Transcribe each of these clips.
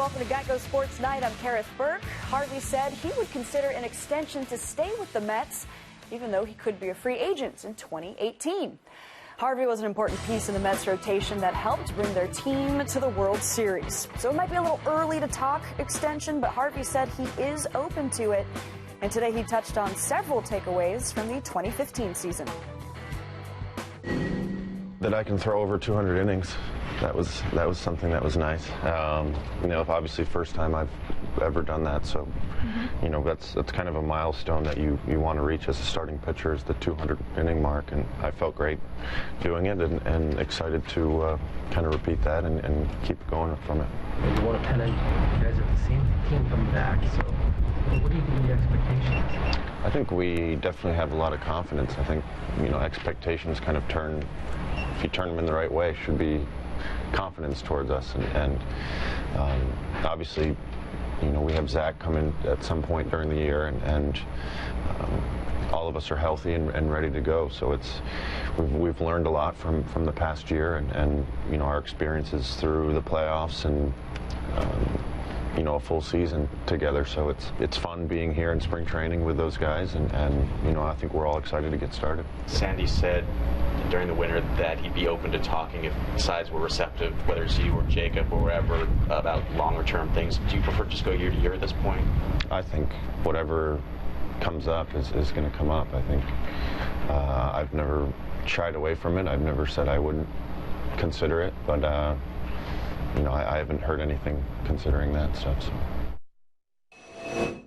welcome to Geico Sports Night. I'm Kareth Burke. Harvey said he would consider an extension to stay with the Mets, even though he could be a free agent in 2018. Harvey was an important piece in the Mets rotation that helped bring their team to the World Series. So it might be a little early to talk extension, but Harvey said he is open to it. And today he touched on several takeaways from the 2015 season. That I can throw over 200 innings. That was something that was nice. You know, obviously first time I've ever done that, so you know that's kind of a milestone that you want to reach as a starting pitcher, is the 200 inning mark, and I felt great doing it and excited to kind of repeat that and keep going from it. You won a pennant. You guys have the same team coming back, so what do you think the expectations? I think we definitely have a lot of confidence. I think, you know, expectations kind of turn, if you turn them in the right way, should be confidence towards us, and obviously, you know, we have Zach coming at some point during the year, and all of us are healthy and ready to go. So we've learned a lot from the past year, and you know, our experiences through the playoffs and you know, a full season together. So it's fun being here in spring training with those guys, and you know, I think we're all excited to get started. Sandy said during the winter that he'd be open to talking if sides were receptive, whether it's you or Jacob or wherever, about longer term things. Do you prefer to just go year to year at this point? I think whatever comes up is going to come up. I think I've never shied away from it. I've never said I wouldn't consider it, but you know, I haven't heard anything considering that stuff. So.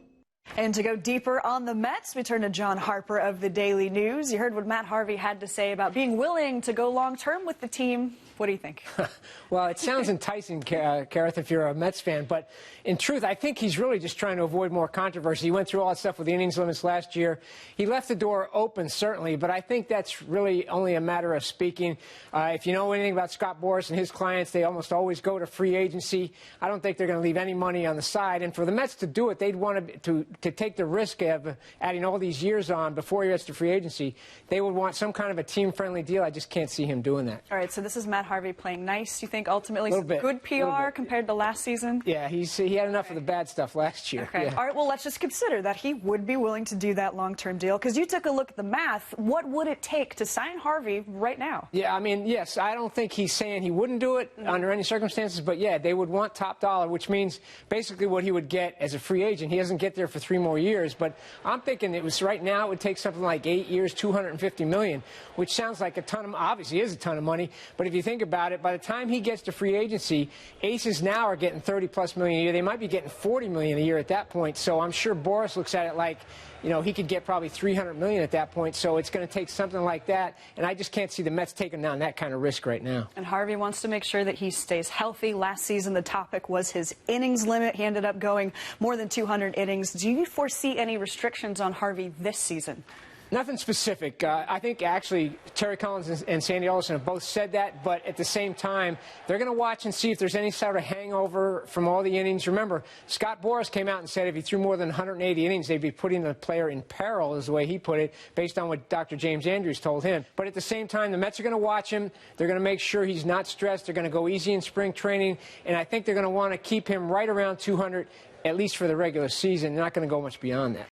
And to go deeper on the Mets, we turn to John Harper of the Daily News. You heard what Matt Harvey had to say about being willing to go long-term with the team. What do you think? Well, it sounds enticing, Kareth, if you're a Mets fan. But in truth, I think he's really just trying to avoid more controversy. He went through all that stuff with the innings limits last year. He left the door open, certainly, but I think that's really only a matter of speaking. If you know anything about Scott Boras and his clients, they almost always go to free agency. I don't think they're going to leave any money on the side. And for the Mets to do it, they'd want to take the risk of adding all these years on before he gets to free agency. They would want some kind of a team-friendly deal. I just can't see him doing that. All right, so this is Matt Harvey playing nice, you think, ultimately? Some good PR compared to last season? Yeah, he had enough of the bad stuff last year. Okay. Yeah. All right, well, let's just consider that he would be willing to do that long-term deal, because you took a look at the math. What would it take to sign Harvey right now? Yeah, I mean, yes, I don't think he's saying he wouldn't do it under any circumstances, but yeah, they would want top dollar, which means basically what he would get as a free agent. He doesn't get there for 3 more years, but I'm thinking it was right now it would take something like 8 years, $250 million, which sounds like a ton of, obviously is a ton of money, but if you think about it, by the time he gets to free agency, aces now are getting $30+ million a year. They might be getting $40 million a year at that point. So I'm sure Boras looks at it like, you know, he could get probably $300 million at that point. So it's going to take something like that. And I just can't see the Mets taking down that kind of risk right now. And Harvey wants to make sure that he stays healthy. Last season, the topic was his innings limit. He ended up going more than 200 innings. Do you foresee any restrictions on Harvey this season? Nothing specific. I think actually Terry Collins and Sandy Alderson have both said that, but at the same time, they're going to watch and see if there's any sort of hangover from all the innings. Remember, Scott Boras came out and said if he threw more than 180 innings, they'd be putting the player in peril, is the way he put it, based on what Dr. James Andrews told him. But at the same time, the Mets are going to watch him. They're going to make sure he's not stressed. They're going to go easy in spring training, and I think they're going to want to keep him right around 200, at least for the regular season. They're not going to go much beyond that.